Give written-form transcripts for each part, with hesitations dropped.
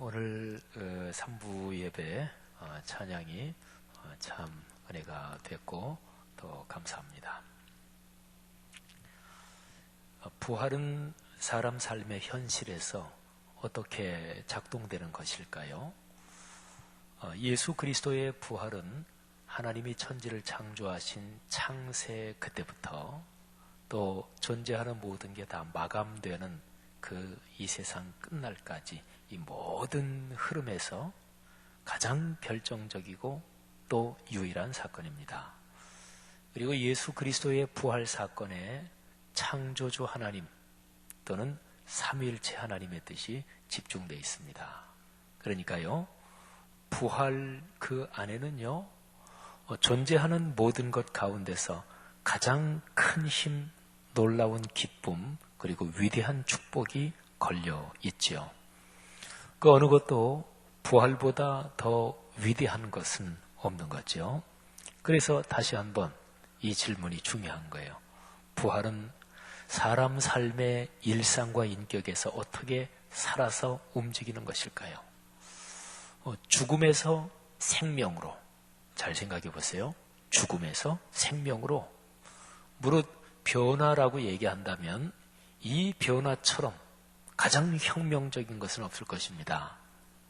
오늘 3부 예배 찬양이 참 은혜가 됐고 더 감사합니다. 부활은 사람 삶의 현실에서 어떻게 작동되는 것일까요? 예수 그리스도의 부활은 하나님이 천지를 창조하신 창세 그때부터 또 존재하는 모든 게 다 마감되는 이 세상 끝날까지 이 모든 흐름에서 가장 결정적이고 또 유일한 사건입니다. 그리고 예수 그리스도의 부활 사건에 창조주 하나님 또는 삼위일체 하나님의 뜻이 집중되어 있습니다. 그러니까요, 부활 그 안에는요, 존재하는 모든 것 가운데서 가장 큰 힘, 놀라운 기쁨, 그리고 위대한 축복이 걸려 있지요. 그 어느 것도 부활보다 더 위대한 것은 없는 거죠. 그래서 다시 한번 이 질문이 중요한 거예요. 부활은 사람 삶의 일상과 인격에서 어떻게 살아서 움직이는 것일까요? 죽음에서 생명으로, 잘 생각해 보세요. 죽음에서 생명으로, 무릇 변화라고 얘기한다면 이 변화처럼 가장 혁명적인 것은 없을 것입니다.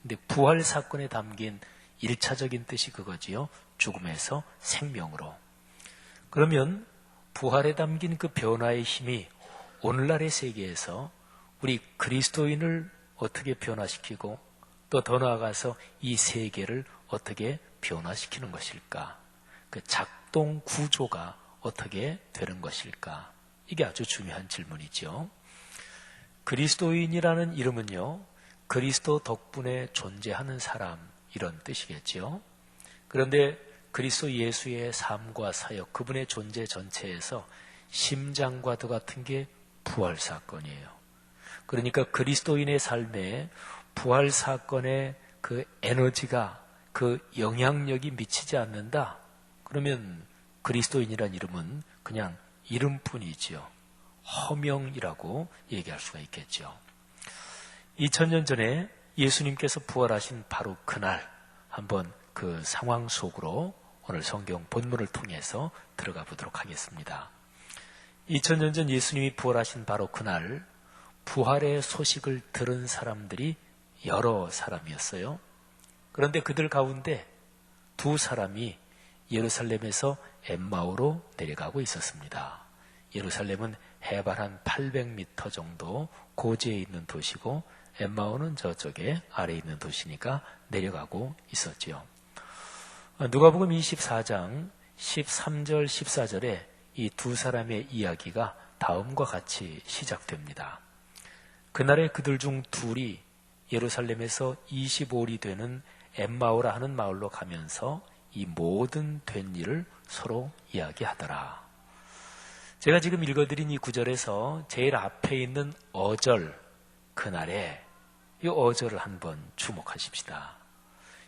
근데 부활 사건에 담긴 1차적인 뜻이 그거지요. 죽음에서 생명으로. 그러면 부활에 담긴 그 변화의 힘이 오늘날의 세계에서 우리 그리스도인을 어떻게 변화시키고 또 더 나아가서 이 세계를 어떻게 변화시키는 것일까? 그 작동 구조가 어떻게 되는 것일까? 이게 아주 중요한 질문이죠. 그리스도인이라는 이름은요, 그리스도 덕분에 존재하는 사람, 이런 뜻이겠죠. 그런데 그리스도 예수의 삶과 사역, 그분의 존재 전체에서 심장과도 같은 게 부활 사건이에요. 그러니까 그리스도인의 삶에 부활 사건의 그 에너지가, 그 영향력이 미치지 않는다? 그러면 그리스도인이란 이름은 그냥 이름뿐이지요. 허명이라고 얘기할 수가 있겠죠. 2000년 전에 예수님께서 부활하신 바로 그날, 한번 그 상황 속으로 오늘 성경 본문을 통해서 들어가 보도록 하겠습니다. 2000년 전 예수님이 부활하신 바로 그날, 부활의 소식을 들은 사람들이 여러 사람이었어요. 그런데 그들 가운데 두 사람이 예루살렘에서 엠마오로 내려가고 있었습니다. 예루살렘은 해발 한 800m 정도 고지에 있는 도시고 엠마오는 저쪽에 아래에 있는 도시니까 내려가고 있었지요. 누가복음 24장 13절 14절에 이 두 사람의 이야기가 다음과 같이 시작됩니다. 그날에 그들 중 둘이 예루살렘에서 25里되는 엠마오라 하는 마을로 가면서 이 모든 된 일을 서로 이야기하더라. 제가 지금 읽어드린 이 구절에서 제일 앞에 있는 어절, 그날에, 이 어절을 한번 주목하십시다.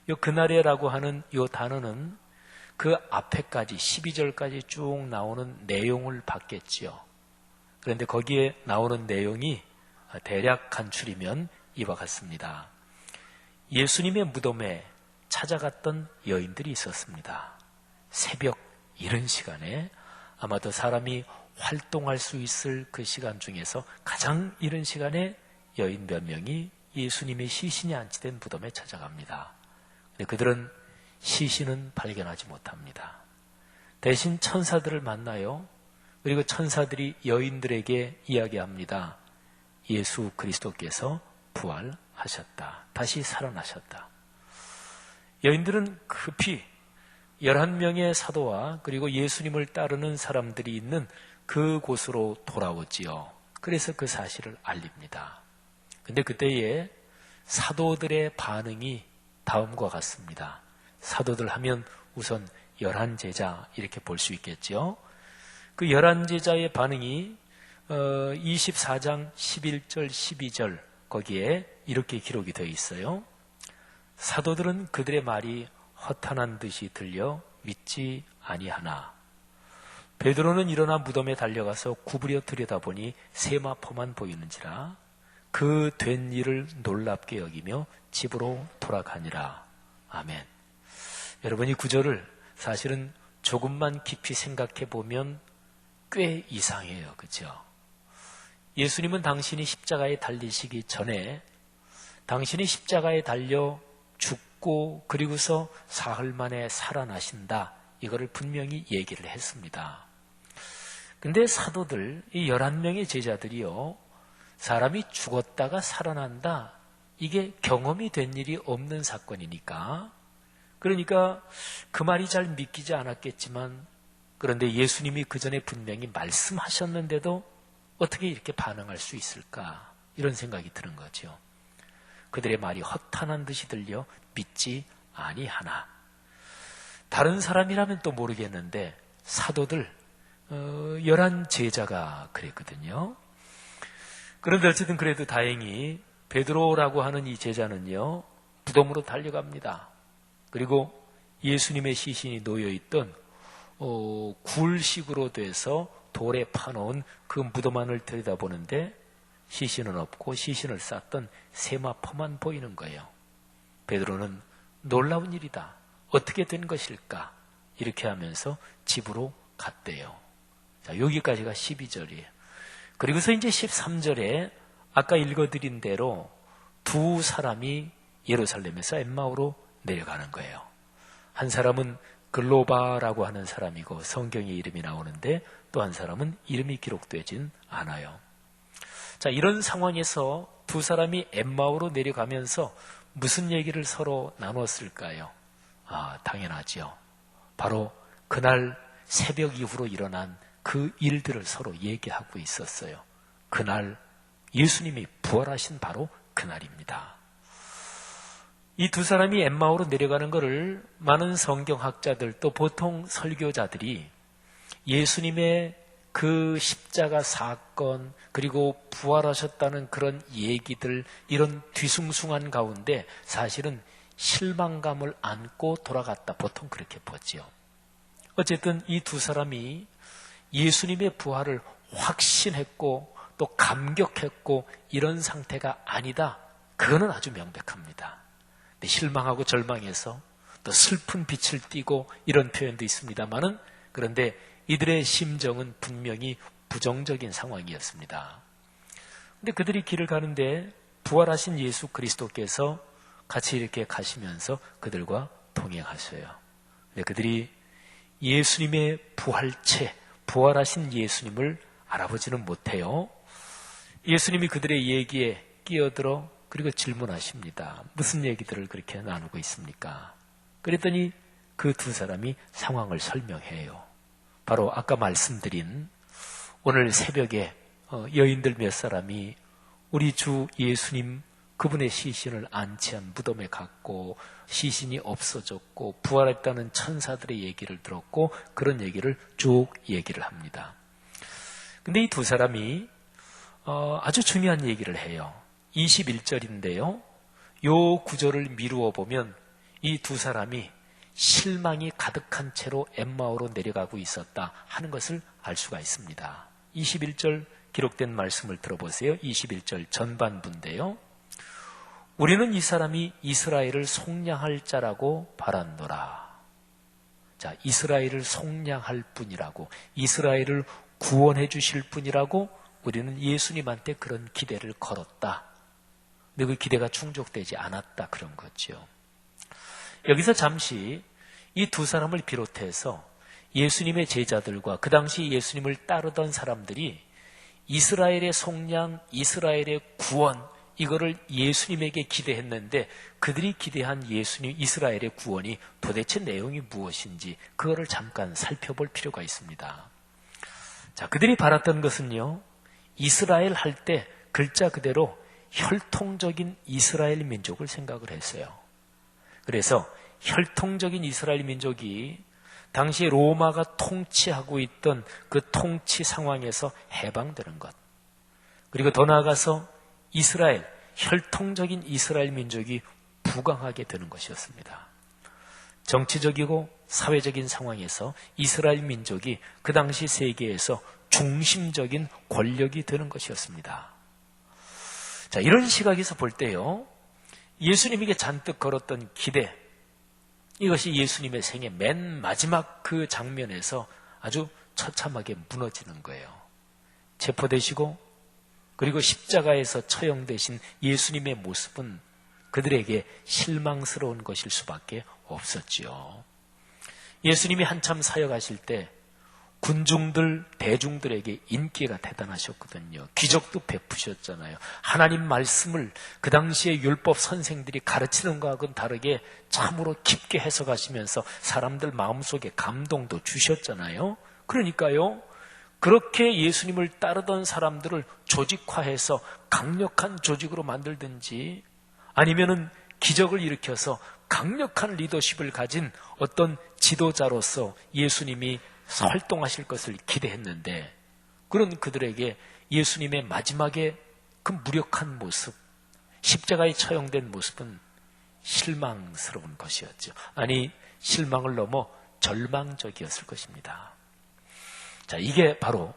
이 그날에라고 하는 이 단어는 그 앞에까지 12절까지 쭉 나오는 내용을 받겠지요. 그런데 거기에 나오는 내용이 대략 간추리면 이와 같습니다. 예수님의 무덤에 찾아갔던 여인들이 있었습니다. 새벽 이른 시간에 아마도 사람이 활동할 수 있을 그 시간 중에서 가장 이른 시간에 여인 몇 명이 예수님의 시신이 안치된 무덤에 찾아갑니다. 근데 그들은 시신은 발견하지 못합니다. 대신 천사들을 만나요. 그리고 천사들이 여인들에게 이야기합니다. 예수 그리스도께서 부활하셨다. 다시 살아나셨다. 여인들은 급히 11명의 사도와 그리고 예수님을 따르는 사람들이 있는 그곳으로 돌아오지요. 그래서 그 사실을 알립니다. 근데 그때에 사도들의 반응이 다음과 같습니다. 사도들 하면 우선 11제자 이렇게 볼 수 있겠죠. 그 11제자의 반응이 24장 11절 12절 거기에 이렇게 기록이 되어 있어요. 사도들은 그들의 말이 허탄한 듯이 들려 믿지 아니하나 베드로는 일어나 무덤에 달려가서 구부려 들여다보니 세마포만 보이는지라 그 된 일을 놀랍게 여기며 집으로 돌아가니라. 아멘. 여러분, 이 구절을 사실은 조금만 깊이 생각해 보면 꽤 이상해요. 그렇죠? 예수님은 당신이 십자가에 달리시기 전에 당신이 십자가에 달려 죽고 그리고서 사흘 만에 살아나신다, 이거를 분명히 얘기를 했습니다. 근데 사도들, 이 11명의 제자들이요, 사람이 죽었다가 살아난다, 이게 경험이 된 일이 없는 사건이니까, 그러니까 그 말이 잘 믿기지 않았겠지만, 그런데 예수님이 그 전에 분명히 말씀하셨는데도 어떻게 이렇게 반응할 수 있을까, 이런 생각이 드는 거죠. 그들의 말이 허탄한 듯이 들려 믿지 아니하나. 다른 사람이라면 또 모르겠는데 사도들 11 제자가 그랬거든요. 그런데 어쨌든 그래도 다행히 베드로라고 하는 이 제자는요, 무덤으로 달려갑니다. 그리고 예수님의 시신이 놓여있던 굴식으로 돼서 돌에 파놓은 그 무덤 안을 들여다보는데 시신은 없고 시신을 쌌던 세마포만 보이는 거예요. 베드로는 놀라운 일이다, 어떻게 된 것일까, 이렇게 하면서 집으로 갔대요. 자, 여기까지가 12절이에요. 그리고서 이제 13절에 아까 읽어드린 대로 두 사람이 예루살렘에서 엠마오로 내려가는 거예요. 한 사람은 글로바라고 하는 사람이고 성경에 이름이 나오는데, 또 한 사람은 이름이 기록되진 않아요. 자, 이런 상황에서 두 사람이 엠마오로 내려가면서 무슨 얘기를 서로 나눴을까요? 당연하죠. 바로 그날 새벽 이후로 일어난 그 일들을 서로 얘기하고 있었어요. 그날 예수님이 부활하신 바로 그날입니다. 이 두 사람이 엠마오로 내려가는 것을 많은 성경학자들, 또 보통 설교자들이 예수님의 그 십자가 사건, 그리고 부활하셨다는 그런 얘기들, 이런 뒤숭숭한 가운데 사실은 실망감을 안고 돌아갔다, 보통 그렇게 보지요. 어쨌든 이 두 사람이 예수님의 부활을 확신했고 또 감격했고 이런 상태가 아니다, 그거는 아주 명백합니다. 근데 실망하고 절망해서 또 슬픈 빛을 띠고 이런 표현도 있습니다만은, 그런데 이들의 심정은 분명히 부정적인 상황이었습니다. 근데 그들이 길을 가는데 부활하신 예수 그리스도께서 같이 이렇게 가시면서 그들과 동행하셔요. 근데 그들이 예수님의 부활체, 부활하신 예수님을 알아보지는 못해요. 예수님이 그들의 얘기에 끼어들어 그리고 질문하십니다. 무슨 얘기들을 그렇게 나누고 있습니까? 그랬더니 그 두 사람이 상황을 설명해요. 바로 아까 말씀드린 오늘 새벽에 여인들 몇 사람이 우리 주 예수님 그분의 시신을 안치한 무덤에 갔고 시신이 없어졌고 부활했다는 천사들의 얘기를 들었고, 그런 얘기를 쭉 얘기를 합니다. 근데 이 두 사람이 아주 중요한 얘기를 해요. 21절인데요. 요 구절을 미루어 보면 이 두 사람이 실망이 가득한 채로 엠마오로 내려가고 있었다 하는 것을 알 수가 있습니다. 21절 기록된 말씀을 들어보세요. 21절 전반부인데요. 우리는 이 사람이 이스라엘을 속량할 자라고 바란노라. 자, 이스라엘을 속량할 분이라고, 이스라엘을 구원해 주실 분이라고 우리는 예수님한테 그런 기대를 걸었다. 근데 그 기대가 충족되지 않았다, 그런 거죠. 여기서 잠시 이 두 사람을 비롯해서 예수님의 제자들과 그 당시 예수님을 따르던 사람들이 이스라엘의 속량, 이스라엘의 구원, 이거를 예수님에게 기대했는데 그들이 기대한 예수님, 이스라엘의 구원이 도대체 내용이 무엇인지 그거를 잠깐 살펴볼 필요가 있습니다. 자, 그들이 바랐던 것은요, 이스라엘 할 때 글자 그대로 혈통적인 이스라엘 민족을 생각을 했어요. 그래서 혈통적인 이스라엘 민족이 당시 로마가 통치하고 있던 그 통치 상황에서 해방되는 것, 그리고 더 나아가서 이스라엘, 혈통적인 이스라엘 민족이 부강하게 되는 것이었습니다. 정치적이고 사회적인 상황에서 이스라엘 민족이 그 당시 세계에서 중심적인 권력이 되는 것이었습니다. 자, 이런 시각에서 볼 때요, 예수님에게 잔뜩 걸었던 기대, 이것이 예수님의 생애 맨 마지막 그 장면에서 아주 처참하게 무너지는 거예요. 체포되시고 그리고 십자가에서 처형되신 예수님의 모습은 그들에게 실망스러운 것일 수밖에 없었지요. 예수님이 한참 사역하실 때 군중들, 대중들에게 인기가 대단하셨거든요. 기적도 베푸셨잖아요. 하나님 말씀을 그 당시에 율법 선생들이 가르치는 것과는 다르게 참으로 깊게 해석하시면서 사람들 마음속에 감동도 주셨잖아요. 그러니까요, 그렇게 예수님을 따르던 사람들을 조직화해서 강력한 조직으로 만들든지 아니면은 기적을 일으켜서 강력한 리더십을 가진 어떤 지도자로서 예수님이 활동하실 것을 기대했는데, 그런 그들에게 예수님의 마지막에 그 무력한 모습, 십자가에 처형된 모습은 실망스러운 것이었죠. 아니, 실망을 넘어 절망적이었을 것입니다. 자, 이게 바로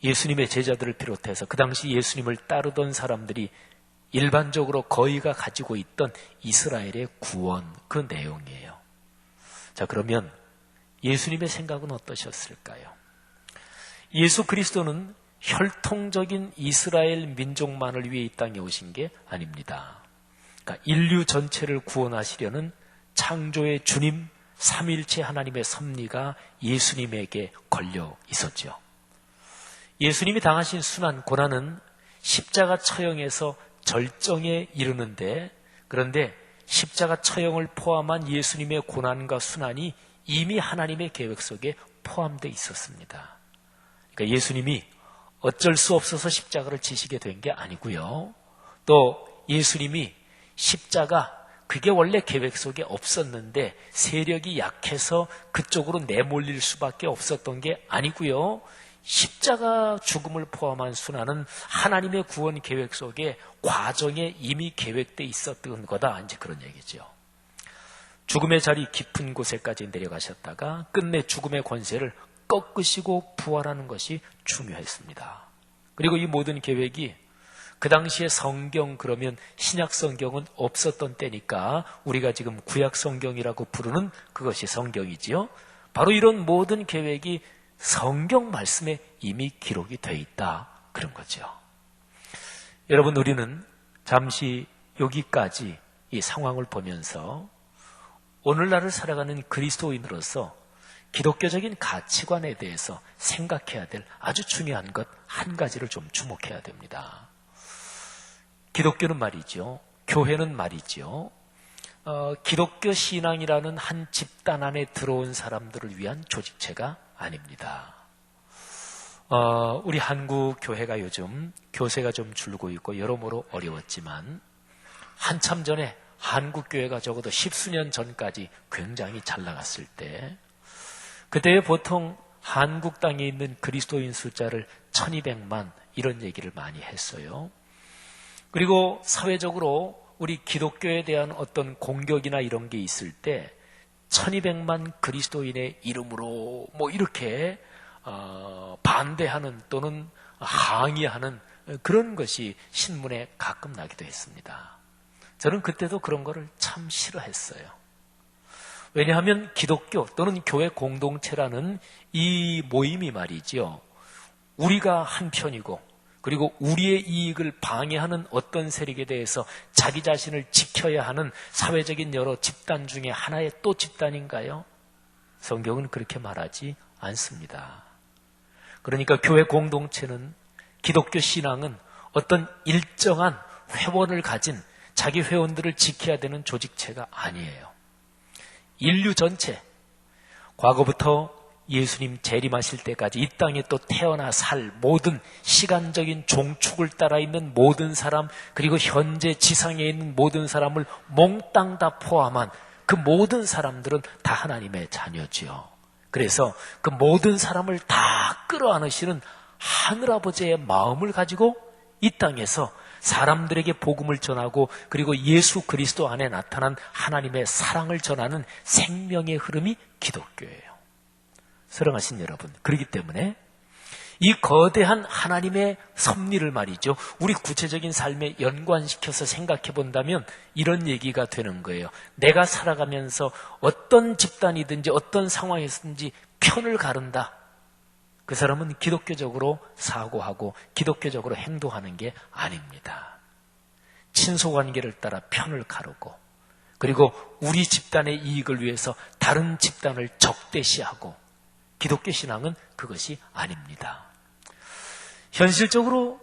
예수님의 제자들을 비롯해서 그 당시 예수님을 따르던 사람들이 일반적으로 거의가 가지고 있던 이스라엘의 구원, 그 내용이에요. 자, 그러면 예수님의 생각은 어떠셨을까요? 예수 그리스도는 혈통적인 이스라엘 민족만을 위해 이 땅에 오신 게 아닙니다. 그러니까 인류 전체를 구원하시려는 창조의 주님, 삼위일체 하나님의 섭리가 예수님에게 걸려 있었죠. 예수님이 당하신 순환, 고난은 십자가 처형에서 절정에 이르는데, 그런데 십자가 처형을 포함한 예수님의 고난과 순환이 이미 하나님의 계획 속에 포함되어 있었습니다. 그러니까 예수님이 어쩔 수 없어서 십자가를 지시게 된 게 아니고요. 또 예수님이 십자가, 그게 원래 계획 속에 없었는데 세력이 약해서 그쪽으로 내몰릴 수밖에 없었던 게 아니고요. 십자가 죽음을 포함한 순환은 하나님의 구원 계획 속에 과정에 이미 계획되어 있었던 거다, 이제 그런 얘기죠. 죽음의 자리 깊은 곳에까지 내려가셨다가 끝내 죽음의 권세를 꺾으시고 부활하는 것이 중요했습니다. 그리고 이 모든 계획이 그 당시에 성경, 그러면 신약 성경은 없었던 때니까 우리가 지금 구약 성경이라고 부르는 그것이 성경이지요. 바로 이런 모든 계획이 성경 말씀에 이미 기록이 되어 있다, 그런 거죠. 여러분, 우리는 잠시 여기까지 이 상황을 보면서 오늘날을 살아가는 그리스도인으로서 기독교적인 가치관에 대해서 생각해야 될 아주 중요한 것 한 가지를 좀 주목해야 됩니다. 기독교는 말이죠, 교회는 말이죠, 기독교 신앙이라는 한 집단 안에 들어온 사람들을 위한 조직체가 아닙니다. 우리 한국 교회가 요즘 교세가 좀 줄고 있고 여러모로 어려웠지만 한참 전에 한국 교회가 적어도 10수년 전까지 굉장히 잘 나갔을 때, 그때 보통 한국 땅에 있는 그리스도인 숫자를 1200만 이런 얘기를 많이 했어요. 그리고 사회적으로 우리 기독교에 대한 어떤 공격이나 이런 게 있을 때 1200만 그리스도인의 이름으로 뭐 이렇게 반대하는 또는 항의하는 그런 것이 신문에 가끔 나기도 했습니다. 저는 그때도 그런 거를 참 싫어했어요. 왜냐하면 기독교 또는 교회 공동체라는 이 모임이 말이죠, 우리가 한 편이고 그리고 우리의 이익을 방해하는 어떤 세력에 대해서 자기 자신을 지켜야 하는 사회적인 여러 집단 중에 하나의 또 집단인가요? 성경은 그렇게 말하지 않습니다. 그러니까 교회 공동체는, 기독교 신앙은 어떤 일정한 회원을 가진 자기 회원들을 지켜야 되는 조직체가 아니에요. 인류 전체, 과거부터 예수님 재림하실 때까지 이 땅에 또 태어나 살 모든 시간적인 종축을 따라 있는 모든 사람, 그리고 현재 지상에 있는 모든 사람을 몽땅 다 포함한 그 모든 사람들은 다 하나님의 자녀지요. 그래서 그 모든 사람을 다 끌어안으시는 하늘아버지의 마음을 가지고 이 땅에서 사람들에게 복음을 전하고 그리고 예수 그리스도 안에 나타난 하나님의 사랑을 전하는 생명의 흐름이 기독교예요. 사랑하신 여러분, 그렇기 때문에 이 거대한 하나님의 섭리를 말이죠. 우리 구체적인 삶에 연관시켜서 생각해 본다면 이런 얘기가 되는 거예요. 내가 살아가면서 어떤 집단이든지 어떤 상황에서든지 편을 가른다. 그 사람은 기독교적으로 사고하고 기독교적으로 행동하는 게 아닙니다. 친소관계를 따라 편을 가르고 그리고 우리 집단의 이익을 위해서 다른 집단을 적대시하고 기독교 신앙은 그것이 아닙니다. 현실적으로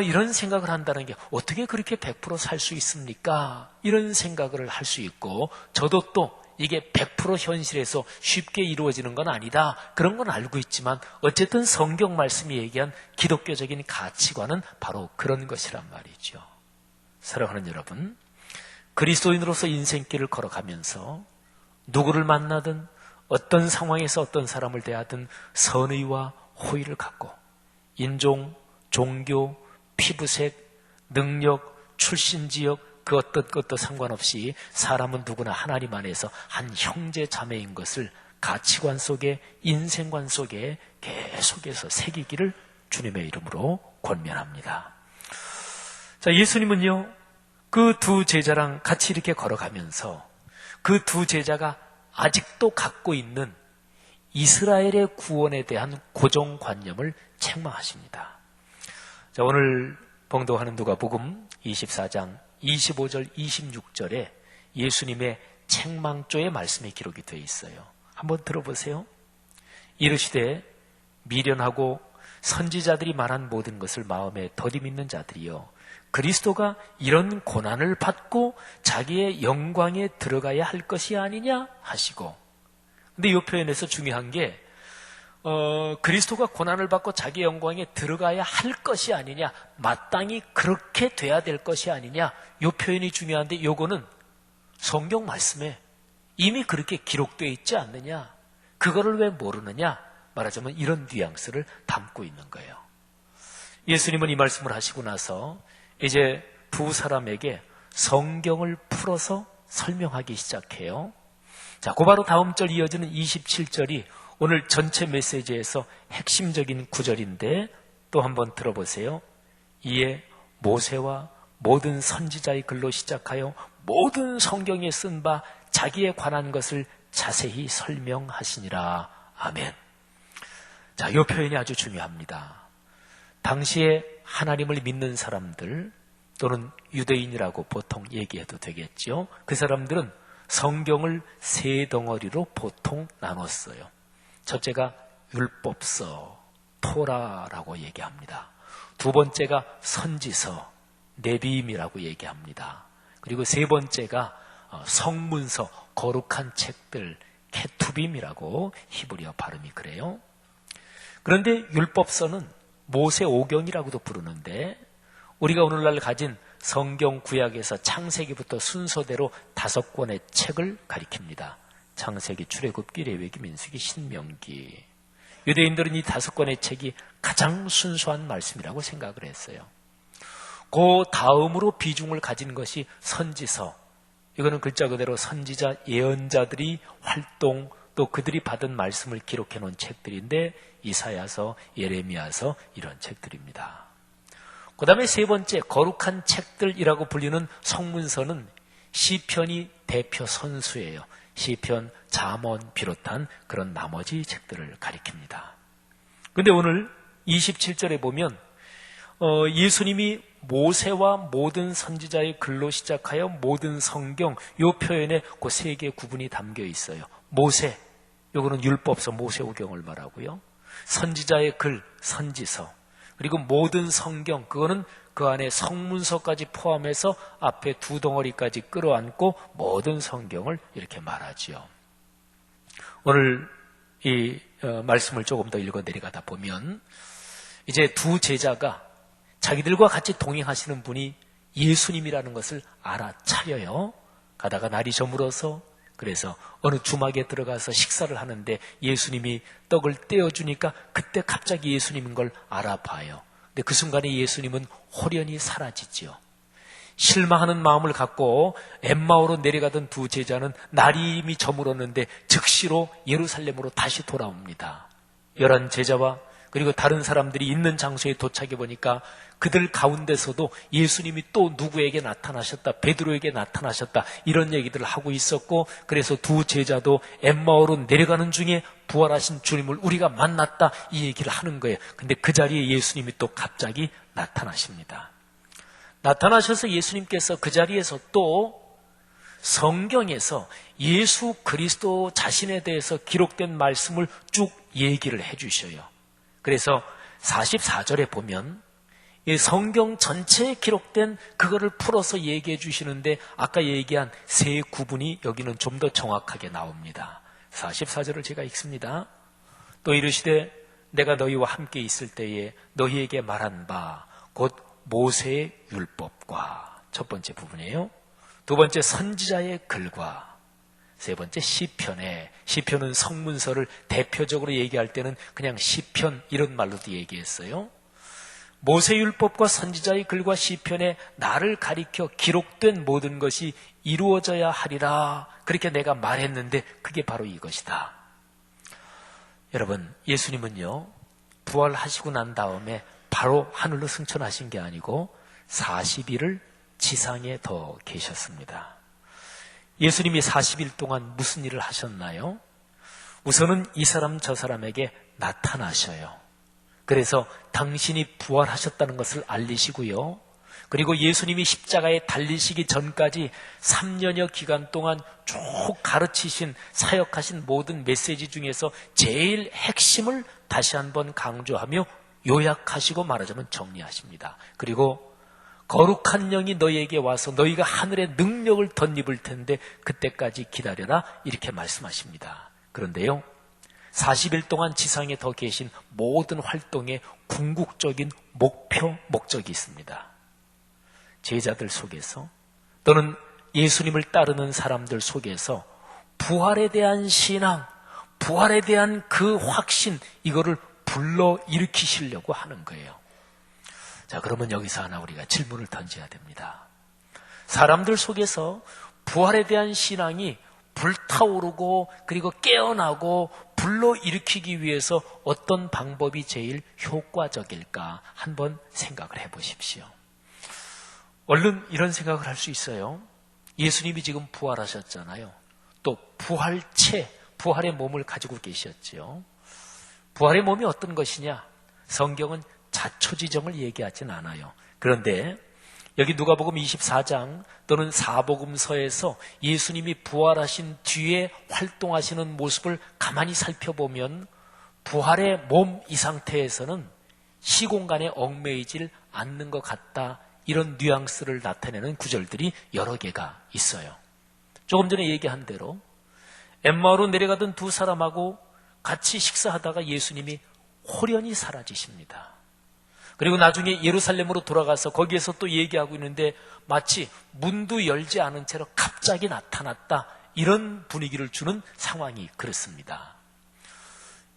이런 생각을 한다는 게 어떻게 그렇게 100% 살 수 있습니까? 이런 생각을 할 수 있고 저도 또 이게 100% 현실에서 쉽게 이루어지는 건 아니다. 그런 건 알고 있지만 어쨌든 성경 말씀이 얘기한 기독교적인 가치관은 바로 그런 것이란 말이죠. 사랑하는 여러분, 그리스도인으로서 인생길을 걸어가면서 누구를 만나든 어떤 상황에서 어떤 사람을 대하든 선의와 호의를 갖고 인종, 종교, 피부색, 능력, 출신 지역 그 어떤 것도 상관없이 사람은 누구나 하나님 안에서 한 형제 자매인 것을 가치관 속에 인생관 속에 계속해서 새기기를 주님의 이름으로 권면합니다. 자, 예수님은요 그 두 제자랑 같이 이렇게 걸어가면서 그 두 제자가 아직도 갖고 있는 이스라엘의 구원에 대한 고정관념을 책망하십니다. 자, 오늘 봉독하는 누가복음 24장 25절 26절에 예수님의 책망조의 말씀이 기록이 되어 있어요. 한번 들어보세요. 이르시되 미련하고 선지자들이 말한 모든 것을 마음에 더디 믿는 자들이여 그리스도가 이런 고난을 받고 자기의 영광에 들어가야 할 것이 아니냐 하시고, 근데 이 표현에서 중요한 게 그리스도가 고난을 받고 자기 영광에 들어가야 할 것이 아니냐, 마땅히 그렇게 돼야 될 것이 아니냐, 이 표현이 중요한데 요거는 성경 말씀에 이미 그렇게 기록되어 있지 않느냐, 그거를 왜 모르느냐, 말하자면 이런 뉘앙스를 담고 있는 거예요. 예수님은 이 말씀을 하시고 나서 이제 두 사람에게 성경을 풀어서 설명하기 시작해요. 자, 그 바로 다음 절 이어지는 27절이 오늘 전체 메시지에서 핵심적인 구절인데 또 한번 들어보세요. 이에 모세와 모든 선지자의 글로 시작하여 모든 성경에 쓴 바 자기에 관한 것을 자세히 설명하시니라. 아멘. 자, 이 표현이 아주 중요합니다. 당시에 하나님을 믿는 사람들 또는 유대인이라고 보통 얘기해도 되겠죠. 그 사람들은 성경을 세 덩어리로 보통 나눴어요. 첫째가 율법서, 토라라고 얘기합니다. 두 번째가 선지서, 네비임이라고 얘기합니다. 그리고 세 번째가 성문서, 거룩한 책들, 케투빔이라고 히브리어 발음이 그래요. 그런데 율법서는 모세오경이라고도 부르는데 우리가 오늘날 가진 성경 구약에서 창세기부터 순서대로 5권의 책을 가리킵니다. 창세기, 출애굽기, 레위기, 민수기, 신명기. 유대인들은 이 5권의 책이 가장 순수한 말씀이라고 생각을 했어요. 그 다음으로 비중을 가진 것이 선지서. 이거는 글자 그대로 선지자, 예언자들이 활동, 또 그들이 받은 말씀을 기록해 놓은 책들인데 이사야서, 예레미야서 이런 책들입니다. 그 다음에 세 번째 거룩한 책들이라고 불리는 성문서는 시편이 대표 선수예요. 시편, 잠언 비롯한 그런 나머지 책들을 가리킵니다. 그런데 오늘 27절에 보면 예수님이 모세와 모든 선지자의 글로 시작하여 모든 성경, 이 표현에 그 세 개의 구분이 담겨 있어요. 모세, 요거는 율법서 모세오경을 말하고요. 선지자의 글, 선지서, 그리고 모든 성경, 그거는 그 안에 성문서까지 포함해서 앞에 두 덩어리까지 끌어안고 모든 성경을 이렇게 말하지요. 오늘 이 말씀을 조금 더 읽어 내려가다 보면 이제 두 제자가 자기들과 같이 동행하시는 분이 예수님이라는 것을 알아차려요. 가다가 날이 저물어서 그래서 어느 주막에 들어가서 식사를 하는데 예수님이 떡을 떼어주니까 그때 갑자기 예수님인 걸 알아봐요. 근데 그 순간에 예수님은 홀연히 사라지죠. 실망하는 마음을 갖고 엠마오로 내려가던 두 제자는 날이 이미 저물었는데 즉시로 예루살렘으로 다시 돌아옵니다. 11 제자와 그리고 다른 사람들이 있는 장소에 도착해 보니까 그들 가운데서도 예수님이 또 누구에게 나타나셨다, 베드로에게 나타나셨다, 이런 얘기들을 하고 있었고, 그래서 두 제자도 엠마오로 내려가는 중에 부활하신 주님을 우리가 만났다, 이 얘기를 하는 거예요. 근데 그 자리에 예수님이 또 갑자기 나타나십니다. 나타나셔서 예수님께서 그 자리에서 또 성경에서 예수 그리스도 자신에 대해서 기록된 말씀을 쭉 얘기를 해주셔요. 그래서 44절에 보면 이 성경 전체에 기록된 그거를 풀어서 얘기해 주시는데, 아까 얘기한 세 구분이 여기는 좀 더 정확하게 나옵니다. 44절을 제가 읽습니다. 또 이르시되 내가 너희와 함께 있을 때에 너희에게 말한 바 곧 모세의 율법과, 첫 번째 부분이에요. 두 번째 선지자의 글과, 세 번째 시편에, 시편은 성문서를 대표적으로 얘기할 때는 그냥 시편 이런 말로도 얘기했어요. 모세율법과 선지자의 글과 시편에 나를 가리켜 기록된 모든 것이 이루어져야 하리라, 그렇게 내가 말했는데 그게 바로 이것이다. 여러분, 예수님은요 부활하시고 난 다음에 바로 하늘로 승천하신 게 아니고 40일을 지상에 더 계셨습니다. 예수님이 40일 동안 무슨 일을 하셨나요? 우선은 이 사람 저 사람에게 나타나셔요. 그래서 당신이 부활하셨다는 것을 알리시고요. 그리고 예수님이 십자가에 달리시기 전까지 3년여 기간 동안 쭉 가르치신, 사역하신 모든 메시지 중에서 제일 핵심을 다시 한번 강조하며 요약하시고 말하자면 정리하십니다. 그리고 거룩한 영이 너희에게 와서 너희가 하늘의 능력을 덧입을 텐데 그때까지 기다려라, 이렇게 말씀하십니다. 그런데요, 40일 동안 지상에 더 계신 모든 활동에 궁극적인 목표, 목적이 있습니다. 제자들 속에서 또는 예수님을 따르는 사람들 속에서 부활에 대한 신앙, 부활에 대한 그 확신, 이거를 불러일으키시려고 하는 거예요. 자, 그러면 여기서 하나 우리가 질문을 던져야 됩니다. 사람들 속에서 부활에 대한 신앙이 불타오르고 그리고 깨어나고 불러일으키기 위해서 어떤 방법이 제일 효과적일까 한번 생각을 해보십시오. 얼른 이런 생각을 할 수 있어요. 예수님이 지금 부활하셨잖아요. 또 부활체, 부활의 몸을 가지고 계셨죠. 부활의 몸이 어떤 것이냐? 성경은 자초지정을 얘기하진 않아요. 그런데 여기 누가복음 24장 또는 사복음서에서 예수님이 부활하신 뒤에 활동하시는 모습을 가만히 살펴보면 부활의 몸 이 상태에서는 시공간에 얽매이질 않는 것 같다, 이런 뉘앙스를 나타내는 구절들이 여러 개가 있어요. 조금 전에 얘기한 대로 엠마오로 내려가던 두 사람하고 같이 식사하다가 예수님이 홀연히 사라지십니다. 그리고 나중에 예루살렘으로 돌아가서 거기에서 또 얘기하고 있는데 마치 문도 열지 않은 채로 갑자기 나타났다, 이런 분위기를 주는 상황이 그렇습니다.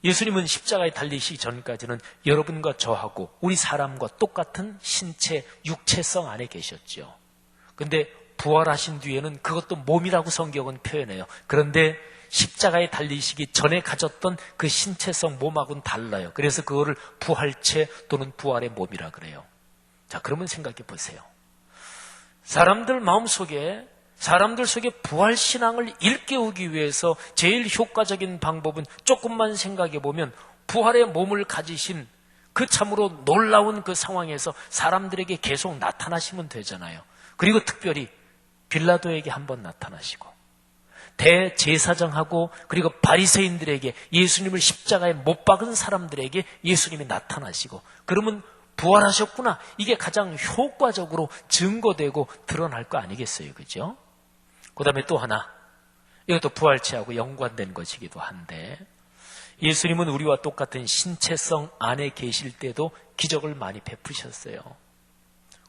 예수님은 십자가에 달리시기 전까지는 여러분과 저하고 우리 사람과 똑같은 신체, 육체성 안에 계셨죠. 근데 부활하신 뒤에는 그것도 몸이라고 성경은 표현해요. 그런데 십자가에 달리시기 전에 가졌던 그 신체성 몸하고는 달라요. 그래서 그거를 부활체 또는 부활의 몸이라 그래요. 자, 그러면 생각해 보세요. 사람들 마음속에, 사람들 속에 부활신앙을 일깨우기 위해서 제일 효과적인 방법은 조금만 생각해 보면 부활의 몸을 가지신 그 참으로 놀라운 그 상황에서 사람들에게 계속 나타나시면 되잖아요. 그리고 특별히 빌라도에게 한번 나타나시고 대제사장하고 그리고 바리새인들에게, 예수님을 십자가에 못 박은 사람들에게 예수님이 나타나시고, 그러면 부활하셨구나, 이게 가장 효과적으로 증거되고 드러날 거 아니겠어요, 그죠? 그 다음에 또 하나, 이것도 부활체하고 연관된 것이기도 한데, 예수님은 우리와 똑같은 신체성 안에 계실 때도 기적을 많이 베푸셨어요.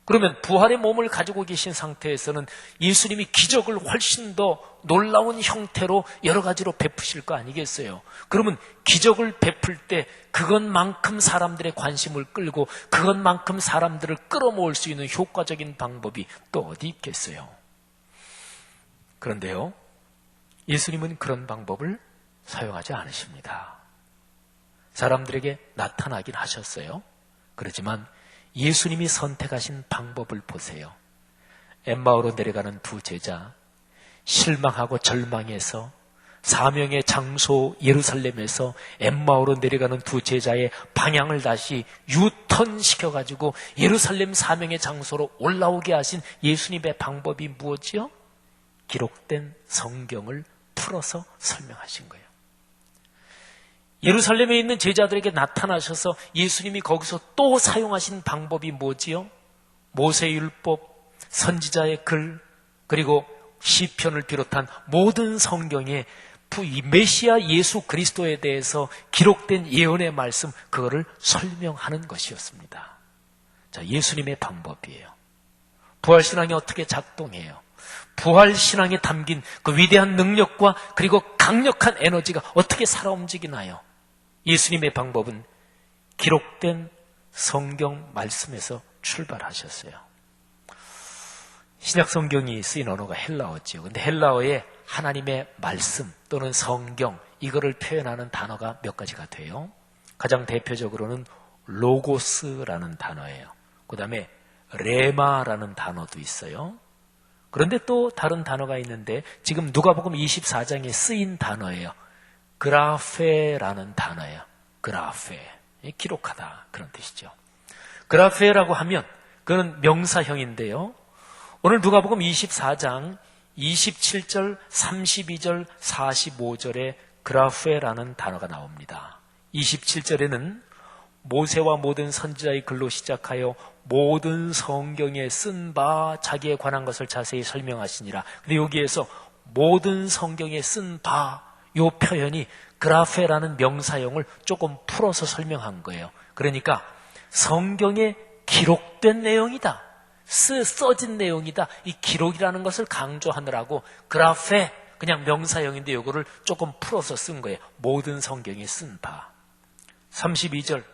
그러면 부활의 몸을 가지고 계신 상태에서는 예수님이 기적을 훨씬 더 놀라운 형태로 여러 가지로 베푸실 거 아니겠어요? 그러면 기적을 베풀 때 그것만큼 사람들의 관심을 끌고 그것만큼 사람들을 끌어모을 수 있는 효과적인 방법이 또 어디 있겠어요? 그런데요, 예수님은 그런 방법을 사용하지 않으십니다. 사람들에게 나타나긴 하셨어요. 그렇지만 예수님이 선택하신 방법을 보세요. 엠마오로 내려가는 두 제자, 실망하고 절망해서 사명의 장소 예루살렘에서 엠마오로 내려가는 두 제자의 방향을 다시 유턴시켜가지고 예루살렘 사명의 장소로 올라오게 하신 예수님의 방법이 무엇이요? 기록된 성경을 풀어서 설명하신 거예요. 예루살렘에 있는 제자들에게 나타나셔서 예수님이 거기서 또 사용하신 방법이 뭐지요? 모세율법, 선지자의 글, 그리고 시편을 비롯한 모든 성경에 이 메시아 예수 그리스도에 대해서 기록된 예언의 말씀, 그거를 설명하는 것이었습니다. 자, 예수님의 방법이에요. 부활신앙이 어떻게 작동해요? 부활신앙에 담긴 그 위대한 능력과 그리고 강력한 에너지가 어떻게 살아 움직이나요? 예수님의 방법은 기록된 성경 말씀에서 출발하셨어요. 신약 성경이 쓰인 언어가 헬라어지요. 근데 헬라어에 하나님의 말씀 또는 성경, 이거를 표현하는 단어가 몇 가지가 돼요. 가장 대표적으로는 로고스라는 단어예요. 그 다음에 레마라는 단어도 있어요. 그런데 또 다른 단어가 있는데 지금 누가복음 24장에 쓰인 단어예요. 그라페라는 단어예요. 그라페, 기록하다, 그런 뜻이죠. 그라페라고 하면 그건 명사형인데요. 오늘 누가복음 24장 27절, 32절, 45절에 그라페라는 단어가 나옵니다. 27절에는 모세와 모든 선지자의 글로 시작하여 모든 성경에 쓴 바 자기에 관한 것을 자세히 설명하시니라. 근데 여기에서 모든 성경에 쓴 바, 요 표현이 그라페라는 명사형을 조금 풀어서 설명한 거예요. 그러니까 성경에 기록된 내용이다, 써진 내용이다, 이 기록이라는 것을 강조하느라고 그라페, 그냥 명사형인데 요거를 조금 풀어서 쓴 거예요. 모든 성경에 쓴 바. 32절,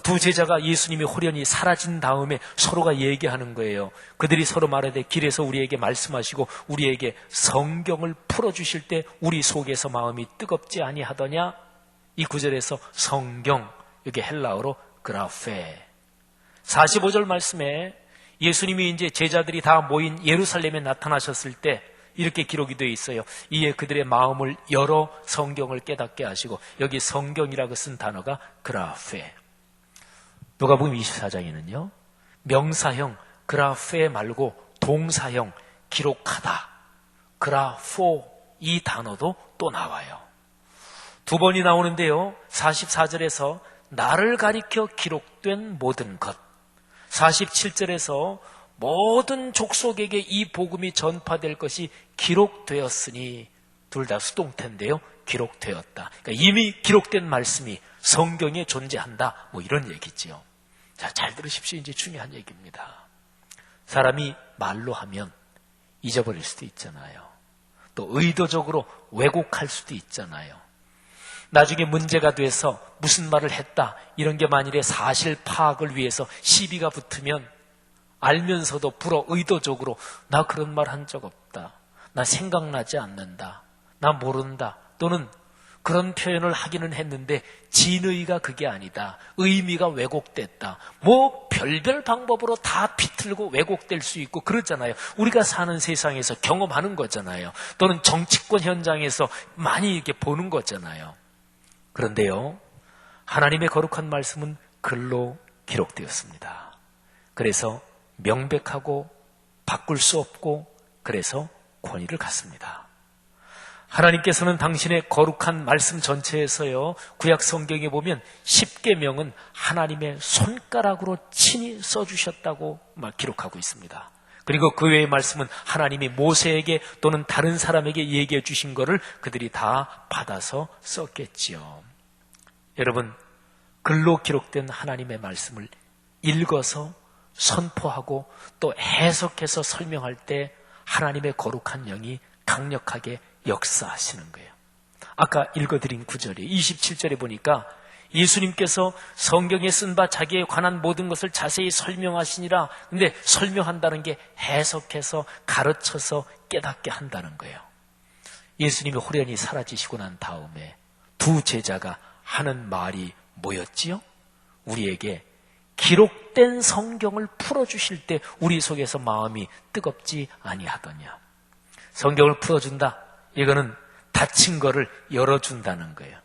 두 제자가 예수님이 홀연히 사라진 다음에 서로가 얘기하는 거예요. 그들이 서로 말하되 길에서 우리에게 말씀하시고 우리에게 성경을 풀어주실 때 우리 속에서 마음이 뜨겁지 아니하더냐? 이 구절에서 성경, 여기 헬라어로 그라페. 45절 말씀에 예수님이 이제 제자들이 다 모인 예루살렘에 나타나셨을 때 이렇게 기록이 되어 있어요. 이에 그들의 마음을 열어 성경을 깨닫게 하시고, 여기 성경이라고 쓴 단어가 그라페. 누가복음 24장에는요, 명사형 그라페 말고 동사형 기록하다, 그라포, 이 단어도 또 나와요. 두 번이 나오는데요, 44절에서 나를 가리켜 기록된 모든 것, 47절에서 모든 족속에게 이 복음이 전파될 것이 기록되었으니, 둘 다 수동태인데요, 기록되었다. 그러니까 이미 기록된 말씀이 성경에 존재한다, 뭐 이런 얘기지요. 자, 잘 들으십시오. 이제 중요한 얘기입니다. 사람이 말로 하면 잊어버릴 수도 있잖아요. 또 의도적으로 왜곡할 수도 있잖아요. 나중에 문제가 돼서 무슨 말을 했다, 이런 게 만일에 사실 파악을 위해서 시비가 붙으면 알면서도 불어 의도적으로 나 그런 말 한 적 없다, 나 생각나지 않는다, 나 모른다, 또는 그런 표현을 하기는 했는데 진의가 그게 아니다, 의미가 왜곡됐다, 뭐 별별 방법으로 다 비틀고 왜곡될 수 있고 그러잖아요. 우리가 사는 세상에서 경험하는 거잖아요. 또는 정치권 현장에서 많이 이렇게 보는 거잖아요. 그런데요, 하나님의 거룩한 말씀은 글로 기록되었습니다. 그래서 명백하고 바꿀 수 없고, 그래서 권위를 갖습니다. 하나님께서는 당신의 거룩한 말씀 전체에서요, 구약 성경에 보면 10계명은 하나님의 손가락으로 친히 써주셨다고 막 기록하고 있습니다. 그리고 그 외의 말씀은 하나님이 모세에게 또는 다른 사람에게 얘기해 주신 거를 그들이 다 받아서 썼겠지요. 여러분, 글로 기록된 하나님의 말씀을 읽어서 선포하고 또 해석해서 설명할 때 하나님의 거룩한 영이 강력하게 역사하시는 거예요. 아까 읽어드린 9절에 27절에 보니까 예수님께서 성경에 쓴 바 자기에 관한 모든 것을 자세히 설명하시니라. 근데 설명한다는 게 해석해서 가르쳐서 깨닫게 한다는 거예요. 예수님이 호련히 사라지시고 난 다음에 두 제자가 하는 말이 뭐였지요? 우리에게 기록된 성경을 풀어주실 때 우리 속에서 마음이 뜨겁지 아니하더냐. 성경을 풀어준다. 이거는 닫힌 거를 열어준다는 거예요.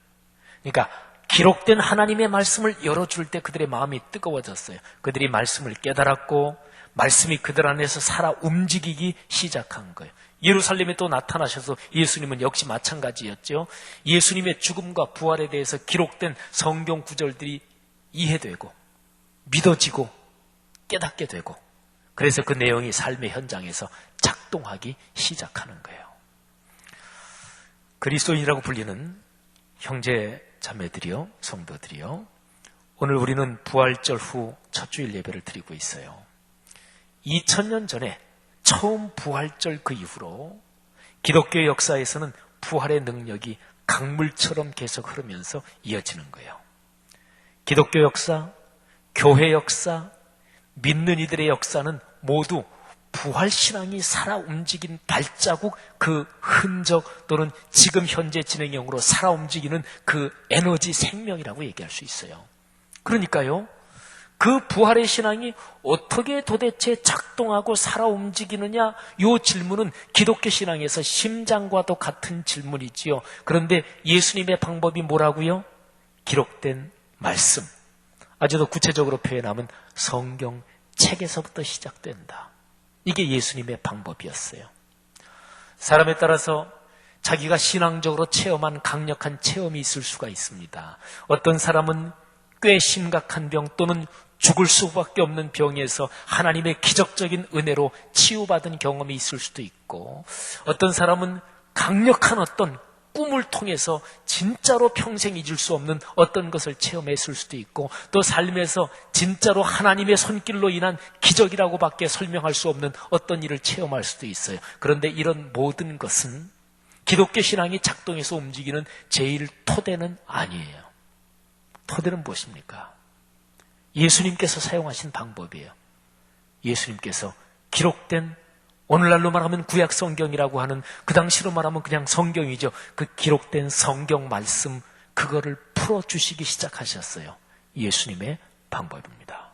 그러니까 기록된 하나님의 말씀을 열어줄 때 그들의 마음이 뜨거워졌어요. 그들이 말씀을 깨달았고 말씀이 그들 안에서 살아 움직이기 시작한 거예요. 예루살렘에 또 나타나셔서 예수님은 역시 마찬가지였죠. 예수님의 죽음과 부활에 대해서 기록된 성경 구절들이 이해되고 믿어지고 깨닫게 되고, 그래서 그 내용이 삶의 현장에서 작동하기 시작하는 거예요. 그리스도인이라고 불리는 형제 자매들이요, 성도들이요, 오늘 우리는 부활절 후 첫 주일 예배를 드리고 있어요. 2000년 전에 처음 부활절 그 이후로 기독교의 역사에서는 부활의 능력이 강물처럼 계속 흐르면서 이어지는 거예요. 기독교 역사, 교회 역사, 믿는 이들의 역사는 모두 부활신앙이 살아 움직인 발자국, 그 흔적 또는 지금 현재 진행형으로 살아 움직이는 그 에너지 생명이라고 얘기할 수 있어요. 그러니까요, 그 부활의 신앙이 어떻게 도대체 작동하고 살아 움직이느냐, 이 질문은 기독교 신앙에서 심장과도 같은 질문이지요. 그런데 예수님의 방법이 뭐라고요? 기록된 말씀, 아주 더 구체적으로 표현하면 성경책에서부터 시작된다. 이게 예수님의 방법이었어요. 사람에 따라서 자기가 신앙적으로 체험한 강력한 체험이 있을 수가 있습니다. 어떤 사람은 꽤 심각한 병 또는 죽을 수밖에 없는 병에서 하나님의 기적적인 은혜로 치유받은 경험이 있을 수도 있고, 어떤 사람은 강력한 어떤 꿈을 통해서 진짜로 평생 잊을 수 없는 어떤 것을 체험했을 수도 있고, 또 삶에서 진짜로 하나님의 손길로 인한 기적이라고밖에 설명할 수 없는 어떤 일을 체험할 수도 있어요. 그런데 이런 모든 것은 기독교 신앙이 작동해서 움직이는 제일 토대는 아니에요. 토대는 무엇입니까? 예수님께서 사용하신 방법이에요. 예수님께서 기록된, 오늘날로 말하면 구약 성경이라고 하는, 그 당시로 말하면 그냥 성경이죠. 그 기록된 성경 말씀, 그거를 풀어주시기 시작하셨어요. 예수님의 방법입니다.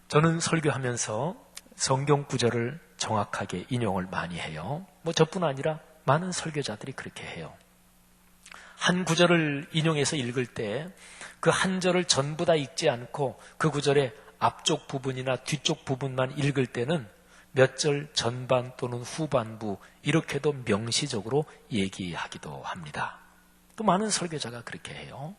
저는 설교하면서 성경 구절을 정확하게 인용을 많이 해요. 저뿐 아니라 많은 설교자들이 그렇게 해요. 한 구절을 인용해서 읽을 때 그 한 절을 전부 다 읽지 않고 그 구절의 앞쪽 부분이나 뒤쪽 부분만 읽을 때는 몇 절 전반 또는 후반부, 이렇게도 명시적으로 얘기하기도 합니다. 또 많은 설교자가 그렇게 해요.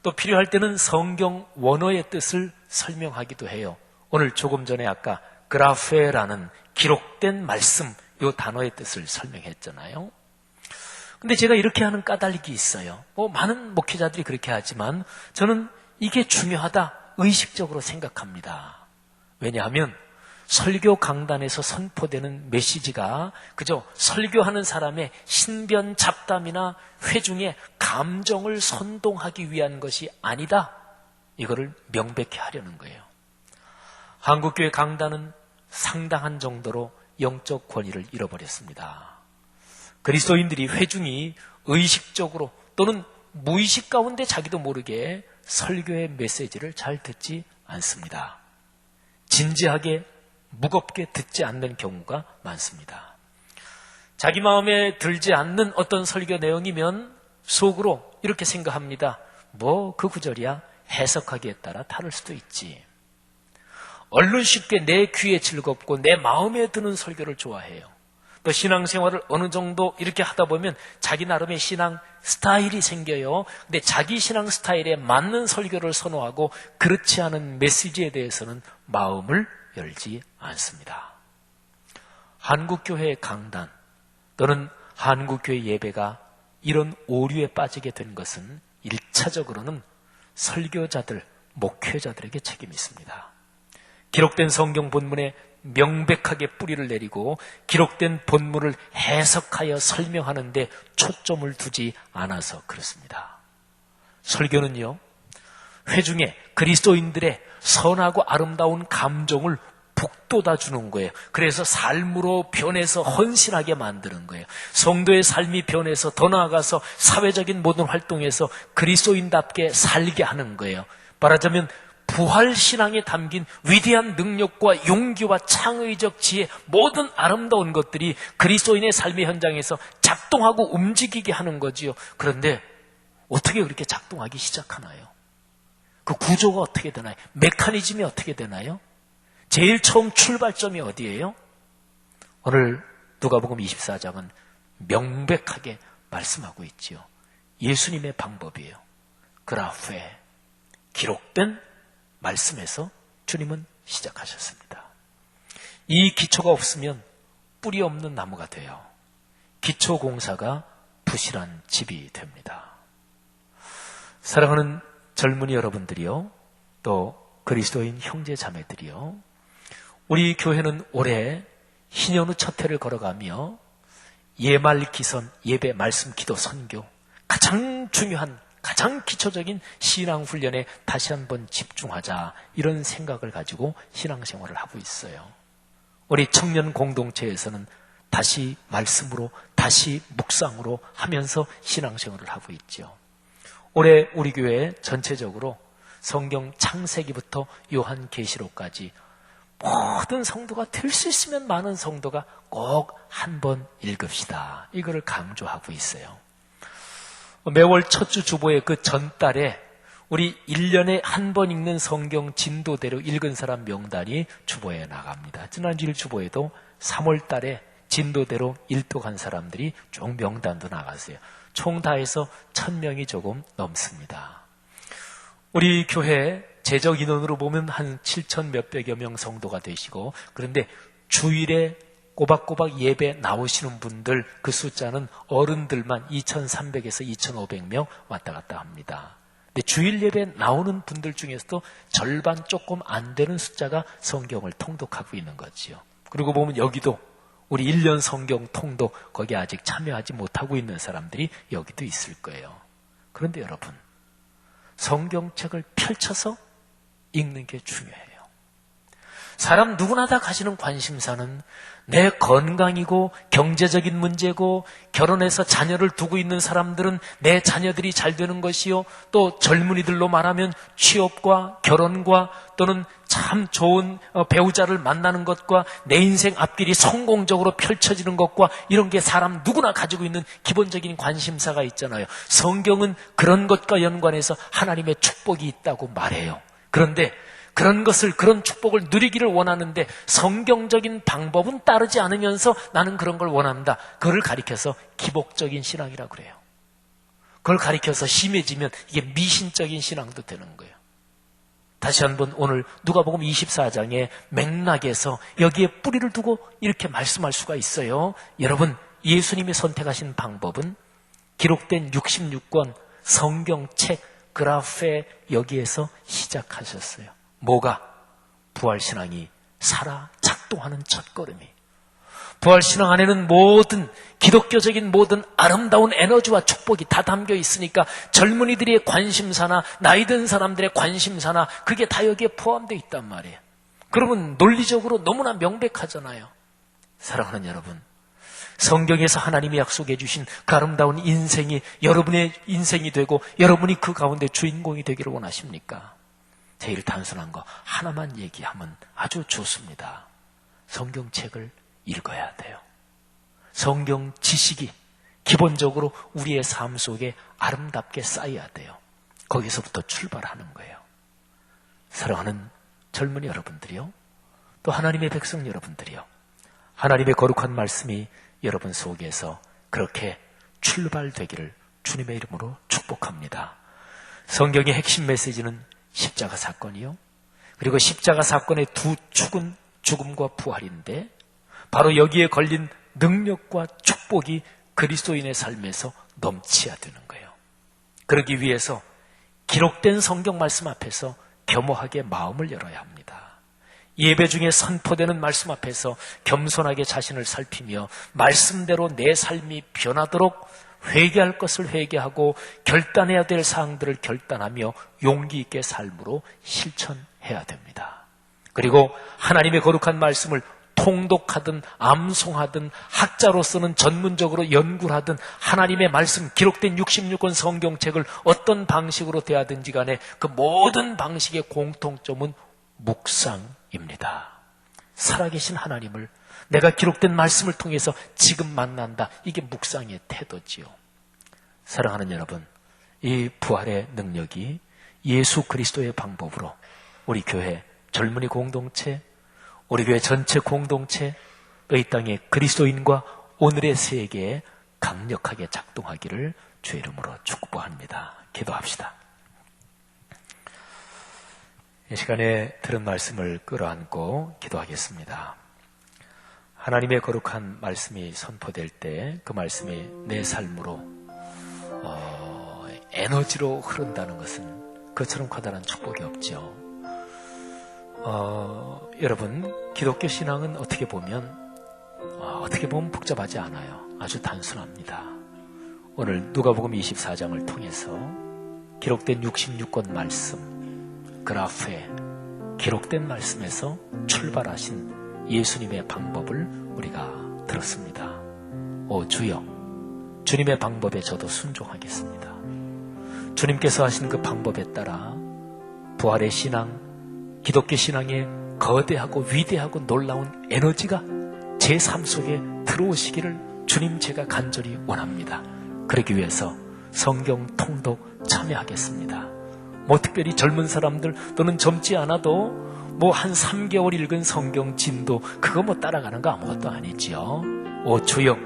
또 필요할 때는 성경 원어의 뜻을 설명하기도 해요. 오늘 조금 전에 아까 그라페라는 기록된 말씀, 이 단어의 뜻을 설명했잖아요. 근데 제가 이렇게 하는 까닭이 있어요. 많은 목회자들이 그렇게 하지만 저는 이게 중요하다, 의식적으로 생각합니다. 왜냐하면 설교 강단에서 선포되는 메시지가 그저 설교하는 사람의 신변 잡담이나 회중의 감정을 선동하기 위한 것이 아니다, 이거를 명백히 하려는 거예요. 한국교회 강단은 상당한 정도로 영적 권위를 잃어버렸습니다. 그리스도인들이, 회중이 의식적으로 또는 무의식 가운데 자기도 모르게 설교의 메시지를 잘 듣지 않습니다. 진지하게 무겁게 듣지 않는 경우가 많습니다. 자기 마음에 들지 않는 어떤 설교 내용이면 속으로 이렇게 생각합니다. 그 구절이야, 해석하기에 따라 다를 수도 있지. 얼른 쉽게 내 귀에 즐겁고 내 마음에 드는 설교를 좋아해요. 또 신앙생활을 어느 정도 이렇게 하다 보면 자기 나름의 신앙 스타일이 생겨요. 근데 자기 신앙 스타일에 맞는 설교를 선호하고 그렇지 않은 메시지에 대해서는 마음을 열지 않습니다. 한국교회 강단 또는 한국교회 예배가 이런 오류에 빠지게 된 것은 1차적으로는 설교자들, 목회자들에게 책임이 있습니다. 기록된 성경 본문에 명백하게 뿌리를 내리고 기록된 본문을 해석하여 설명하는데 초점을 두지 않아서 그렇습니다. 설교는요, 회중의 그리스도인들의 선하고 아름다운 감정을 북돋아 주는 거예요. 그래서 삶으로 변해서 헌신하게 만드는 거예요. 성도의 삶이 변해서 더 나아가서 사회적인 모든 활동에서 그리스도인답게 살게 하는 거예요. 말하자면 부활신앙에 담긴 위대한 능력과 용기와 창의적 지혜, 모든 아름다운 것들이 그리스도인의 삶의 현장에서 작동하고 움직이게 하는 거지요. 그런데 어떻게 그렇게 작동하기 시작하나요? 그 구조가 어떻게 되나요? 메커니즘이 어떻게 되나요? 제일 처음 출발점이 어디예요? 오늘 누가복음 24장은 명백하게 말씀하고 있지요. 예수님의 방법이에요. 그라프에 기록된 말씀에서 주님은 시작하셨습니다. 이 기초가 없으면 뿌리 없는 나무가 돼요. 기초 공사가 부실한 집이 됩니다. 사랑하는 젊은이 여러분들이요, 또 그리스도인 형제 자매들이요, 우리 교회는 올해 신년의 첫 해를 걸어가며 예말 기선, 예배, 말씀, 기도, 선교, 가장 중요한 가장 기초적인 신앙훈련에 다시 한번 집중하자, 이런 생각을 가지고 신앙생활을 하고 있어요. 우리 청년 공동체에서는 다시 말씀으로, 다시 묵상으로 하면서 신앙생활을 하고 있죠. 올해 우리 교회 전체적으로 성경 창세기부터 요한계시록까지 모든 성도가 될 수 있으면 많은 성도가 꼭 한번 읽읍시다, 이거를 강조하고 있어요. 매월 첫 주 주보의 그 전달에 우리 1년에 한 번 읽는 성경 진도대로 읽은 사람 명단이 주보에 나갑니다. 지난주 주보에도 3월 달에 진도대로 일독한 사람들이 쭉 명단도 나갔어요. 총 다 해서 1000명이 조금 넘습니다. 우리 교회 재적 인원으로 보면 한 7천 몇백여 명 성도가 되시고, 그런데 주일에 꼬박꼬박 예배 나오시는 분들 그 숫자는 어른들만 2,300에서 2,500명 왔다 갔다 합니다. 근데 주일 예배 나오는 분들 중에서도 절반 조금 안 되는 숫자가 성경을 통독하고 있는 거지요. 그리고 보면 여기도 우리 1년 성경 통독, 거기 아직 참여하지 못하고 있는 사람들이 여기도 있을 거예요. 그런데 여러분, 성경책을 펼쳐서 읽는 게 중요해요. 사람 누구나 다 가지는 관심사는 내 건강이고 경제적인 문제고, 결혼해서 자녀를 두고 있는 사람들은 내 자녀들이 잘 되는 것이요, 또 젊은이들로 말하면 취업과 결혼과 또는 참 좋은 배우자를 만나는 것과 내 인생 앞길이 성공적으로 펼쳐지는 것과, 이런 게 사람 누구나 가지고 있는 기본적인 관심사가 있잖아요. 성경은 그런 것과 연관해서 하나님의 축복이 있다고 말해요. 그런데 그런 것을, 그런 축복을 누리기를 원하는데 성경적인 방법은 따르지 않으면서 나는 그런 걸 원한다, 그걸 가리켜서 기복적인 신앙이라고 그래요. 그걸 가리켜서 심해지면 이게 미신적인 신앙도 되는 거예요. 다시 한번 오늘 누가복음 24장의 맥락에서 여기에 뿌리를 두고 이렇게 말씀할 수가 있어요. 여러분, 예수님이 선택하신 방법은 기록된 66권 성경책 그라프에 여기에서 시작하셨어요. 뭐가? 부활신앙이 살아 작동하는 첫걸음이. 부활신앙 안에는 모든 기독교적인 모든 아름다운 에너지와 축복이 다 담겨 있으니까 젊은이들의 관심사나 나이 든 사람들의 관심사나 그게 다 여기에 포함되어 있단 말이에요. 그러면 논리적으로 너무나 명백하잖아요. 사랑하는 여러분, 성경에서 하나님이 약속해 주신 그 아름다운 인생이 여러분의 인생이 되고 여러분이 그 가운데 주인공이 되기를 원하십니까? 제일 단순한 거 하나만 얘기하면 아주 좋습니다. 성경책을 읽어야 돼요. 성경 지식이 기본적으로 우리의 삶 속에 아름답게 쌓여야 돼요. 거기서부터 출발하는 거예요. 사랑하는 젊은이 여러분들이요, 또 하나님의 백성 여러분들이요, 하나님의 거룩한 말씀이 여러분 속에서 그렇게 출발되기를 주님의 이름으로 축복합니다. 성경의 핵심 메시지는 십자가 사건이요, 그리고 십자가 사건의 두 축은 죽음과 부활인데, 바로 여기에 걸린 능력과 축복이 그리스도인의 삶에서 넘쳐야 되는 거예요. 그러기 위해서 기록된 성경 말씀 앞에서 겸허하게 마음을 열어야 합니다. 예배 중에 선포되는 말씀 앞에서 겸손하게 자신을 살피며 말씀대로 내 삶이 변하도록 회개할 것을 회개하고 결단해야 될 사항들을 결단하며 용기 있게 삶으로 실천해야 됩니다. 그리고 하나님의 거룩한 말씀을 통독하든 암송하든 학자로서는 전문적으로 연구를 하든 하나님의 말씀 기록된 66권 성경책을 어떤 방식으로 대하든지 간에 그 모든 방식의 공통점은 묵상입니다. 살아계신 하나님을 내가 기록된 말씀을 통해서 지금 만난다. 이게 묵상의 태도지요. 사랑하는 여러분, 이 부활의 능력이 예수 그리스도의 방법으로 우리 교회 젊은이 공동체, 우리 교회 전체 공동체, 이 땅의 그리스도인과 오늘의 세계에 강력하게 작동하기를 주의 이름으로 축복합니다. 기도합시다. 이 시간에 들은 말씀을 끌어안고 기도하겠습니다. 하나님의 거룩한 말씀이 선포될 때 그 말씀이 내 삶으로 에너지로 흐른다는 것은 그처럼 커다란 축복이 없죠. 여러분, 기독교 신앙은 어떻게 보면 복잡하지 않아요. 아주 단순합니다. 오늘 누가복음 24장을 통해서 기록된 66권 말씀, 그라프에 기록된 말씀에서 출발하신 예수님의 방법을 우리가 들었습니다. 오 주여, 주님의 방법에 저도 순종하겠습니다. 주님께서 하신 그 방법에 따라 부활의 신앙, 기독교 신앙의 거대하고 위대하고 놀라운 에너지가 제 삶 속에 들어오시기를 주님 제가 간절히 원합니다. 그러기 위해서 성경 통독 참여하겠습니다. 특별히 젊은 사람들 또는 젊지 않아도 한 3개월 읽은 성경 진도 그거 따라가는 거 아무것도 아니지요. 오 주여,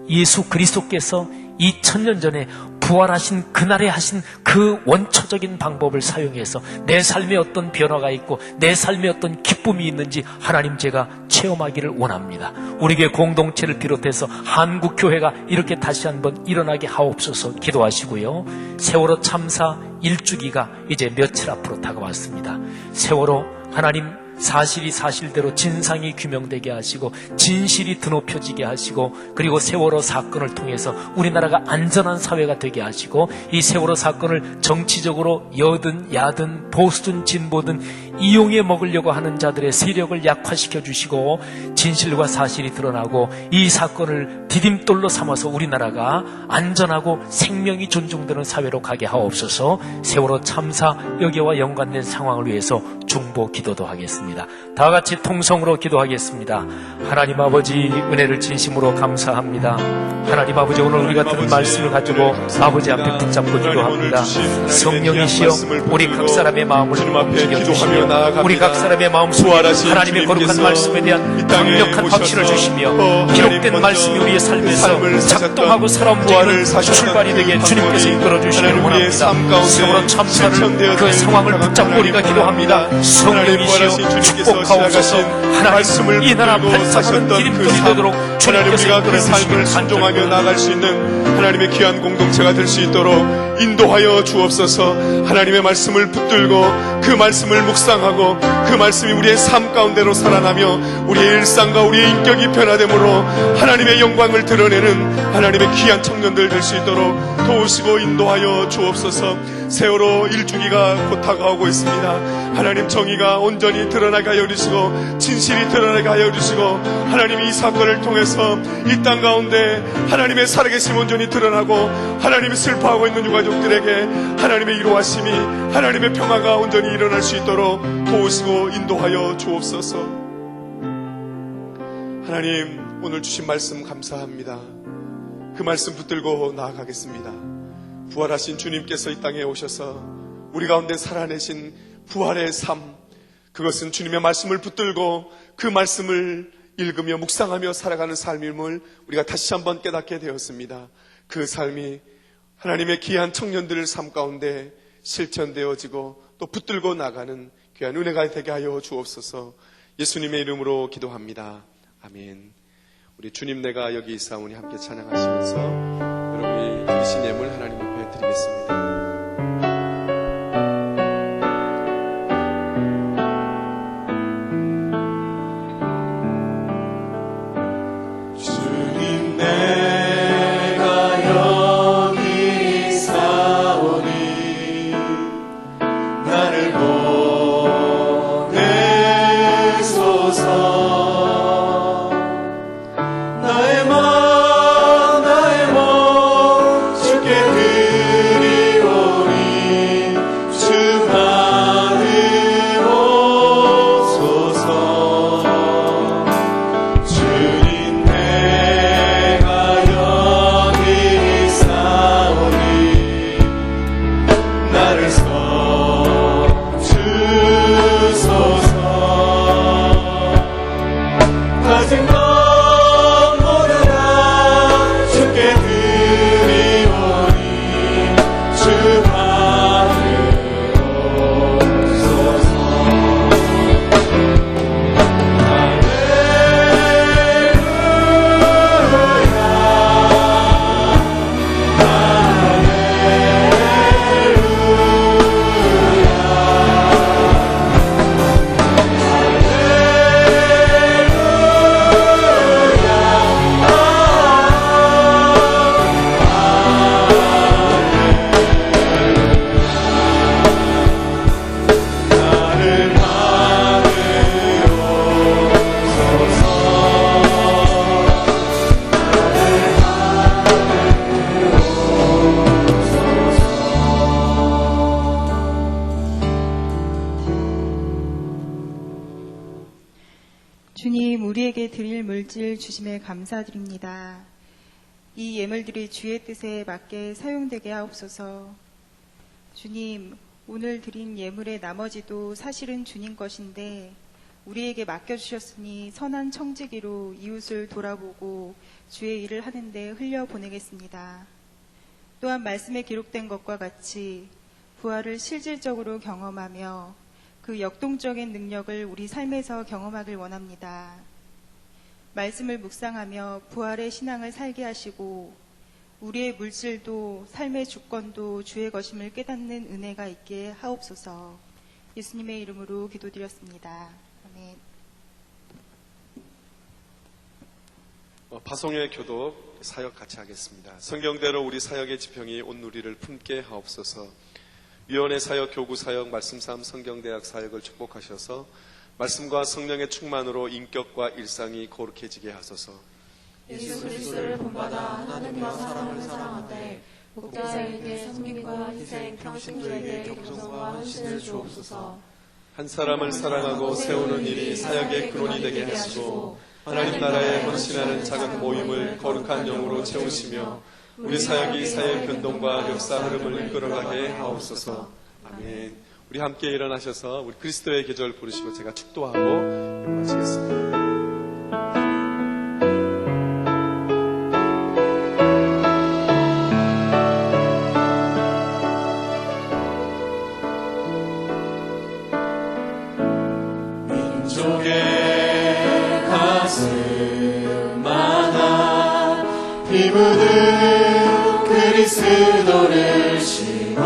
예수 그리스도께서 2000년 전에 부활하신 그날에 하신 그 원초적인 방법을 사용해서 내 삶에 어떤 변화가 있고 내 삶에 어떤 기쁨이 있는지 하나님 제가 체험하기를 원합니다. 우리 교회 공동체를 비롯해서 한국교회가 이렇게 다시 한번 일어나게 하옵소서 기도하시고요. 세월호 참사 1주기가 이제 며칠 앞으로 다가왔습니다. 세월호 하나님 사실이 사실대로 진상이 규명되게 하시고 진실이 드높여지게 하시고 그리고 세월호 사건을 통해서 우리나라가 안전한 사회가 되게 하시고 이 세월호 사건을 정치적으로 여든 야든 보수든 진보든 이용해 먹으려고 하는 자들의 세력을 약화시켜 주시고 진실과 사실이 드러나고 이 사건을 디딤돌로 삼아서 우리나라가 안전하고 생명이 존중되는 사회로 가게 하옵소서. 세월호 참사 여기와 연관된 상황을 위해서 중보 기도도 하겠습니다. 다 같이 통성으로 기도하겠습니다. 하나님 아버지, 은혜를 진심으로 감사합니다. 하나님 아버지, 오늘 우리가 들은 말씀을 가지고 아버지 앞에 붙잡고 기도합니다. 성령이시여, 우리 각 사람의 마음을 움직여 주시며 우리 각 사람의 마음 속에 하나님의 거룩한 말씀에 대한 강력한 확신을 주시며 기록된 말씀이 우리의 삶에서 작동하고 살아 움직이는 출발이 되게 주님께서 이끌어 주시기를 원합니다. 세월호 참사를 그 상황을 붙잡고 우리가 기도합니다. 성령이시여 축복하옵소서. 하나님, 이 나라 발전하는 디딤돌이 되도록 주님께서 그 삶을 순종하며 나아갈 수 있는 하나님의 귀한 공동체가 될 수 있도록 인도하여 주옵소서. 하나님의 말씀을 붙들고 그 말씀을 묵상하고 그 말씀이 우리의 삶 가운데로 살아나며 우리의 일상과 우리의 인격이 변화됨으로 하나님의 영광을 드러내는 하나님의 귀한 청년들 될 수 있도록 도우시고 인도하여 주옵소서. 세월호 1주기가 곧 다가오고 있습니다. 하나님, 정의가 온전히 드러나게 하여 주시고 진실이 드러나게 하여 주시고 하나님, 이 사건을 통해서 이 땅 가운데 하나님의 살아계심 온전히 드러나고 하나님이 슬퍼하고 있는 유가족들에게 하나님의 위로하심이, 하나님의 평화가 온전히 일어날 수 있도록 도우시고 인도하여 주옵소서. 하나님, 오늘 주신 말씀 감사합니다. 그 말씀 붙들고 나아가겠습니다. 부활하신 주님께서 이 땅에 오셔서 우리 가운데 살아내신 부활의 삶, 그것은 주님의 말씀을 붙들고 그 말씀을 읽으며 묵상하며 살아가는 삶임을 우리가 다시 한번 깨닫게 되었습니다. 그 삶이 하나님의 귀한 청년들의 삶 가운데 실천되어지고 또 붙들고 나가는 귀한 은혜가 되게 하여 주옵소서. 예수님의 이름으로 기도합니다. 아멘. 우리 주님 내가 여기 있사오니 함께 찬양하시면서 여러분이 드리신 예물 하나님 앞에 드리겠습니다. 나를 보내 드릴 물질 주심에 감사드립니다. 이 예물들이 주의 뜻에 맞게 사용되게 하옵소서. 주님, 오늘 드린 예물의 나머지도 사실은 주님 것인데 우리에게 맡겨주셨으니 선한 청지기로 이웃을 돌아보고 주의 일을 하는데 흘려보내겠습니다. 또한 말씀에 기록된 것과 같이 부활을 실질적으로 경험하며 그 역동적인 능력을 우리 삶에서 경험하길 원합니다. 말씀을 묵상하며 부활의 신앙을 살게 하시고 우리의 물질도 삶의 주권도 주의 것임을 깨닫는 은혜가 있게 하옵소서. 예수님의 이름으로 기도드렸습니다. 아멘. 파송의 교독 사역 같이 하겠습니다. 성경대로 우리 사역의 지평이 온누리를 품게 하옵소서. 위원회 사역, 교구 사역, 말씀삼 성경대학 사역을 축복하셔서 말씀과 성령의 충만으로 인격과 일상이 거룩해지게 하소서. 예수 그리스도를 본받아 하나님과 사람을 사랑하되 목자에게 성민과 희생, 평신도에게 겸손과 헌신을 주옵소서. 한 사람을 사랑하고 세우는 일이 사역의 근원이 되게 하시고 하나님 나라에 헌신하는 작은 모임을 거룩한 영으로 채우시며 우리 사역이 사회의 변동과 역사 흐름을 이끌어가게 하옵소서. 아멘. 우리 함께 일어나셔서 우리 그리스도의 계절 부르시고 제가 축도하고 마치겠습니다. 민족의 가슴마다 피 묻은 그리스도를 심어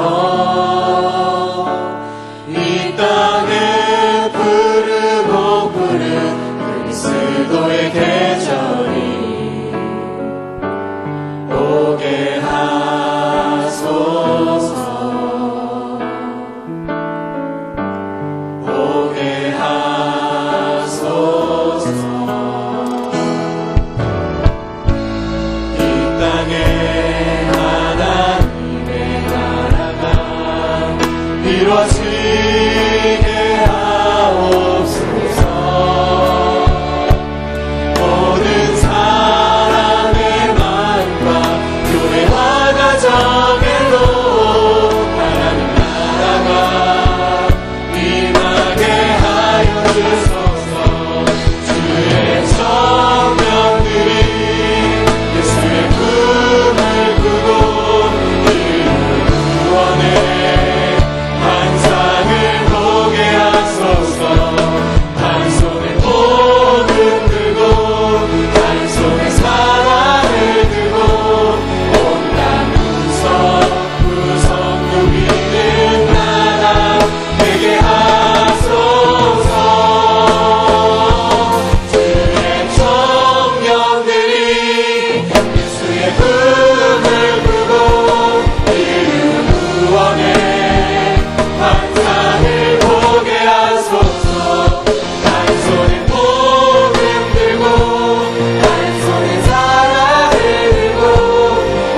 이 땅에 부르고 부른 그리스도의 계절이 오게 하소서. 오게 하소서. 이 땅에 하나님의 나라가 이루어지게 하옵소서. 모든 사람의 마음과 교회와 가정에도 하나님 나라가 임하게 하여 주소서. 주의 청년들이 예수의 꿈을 꾸고 이루는 구원의 환상을 보게 하소서. 한 손에 복음 들고 한 손에 사랑을 들고 온 땅 구석구석 누비는 나라 되게 하소서. 주의 청년들이 예수의 꿈을 꾸고 이루는 구원의 환상을 보게 하소서. 한 손에 복음 들고 한 손에 사랑을 들고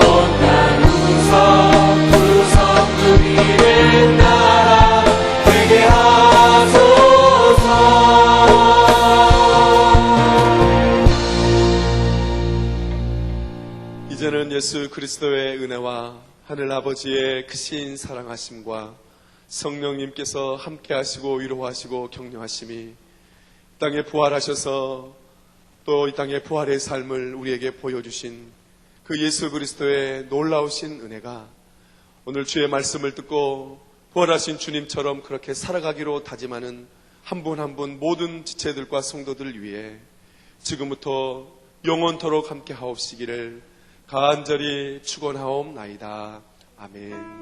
온 땅 구석구석 누비는 나라 되게 하소서. 이제는 예수 그리스도의 은혜와 하늘 아버지의 크신 사랑하심과 성령님께서 함께하시고 위로하시고 격려하심이 땅에 부활하셔서 또 이 땅의 부활의 삶을 우리에게 보여주신 그 예수 그리스도의 놀라우신 은혜가 오늘 주의 말씀을 듣고 부활하신 주님처럼 그렇게 살아가기로 다짐하는 한 분 한 분 모든 지체들과 성도들 위해 지금부터 영원토록 함께 하옵시기를 간절히 축원하옵나이다. 아멘.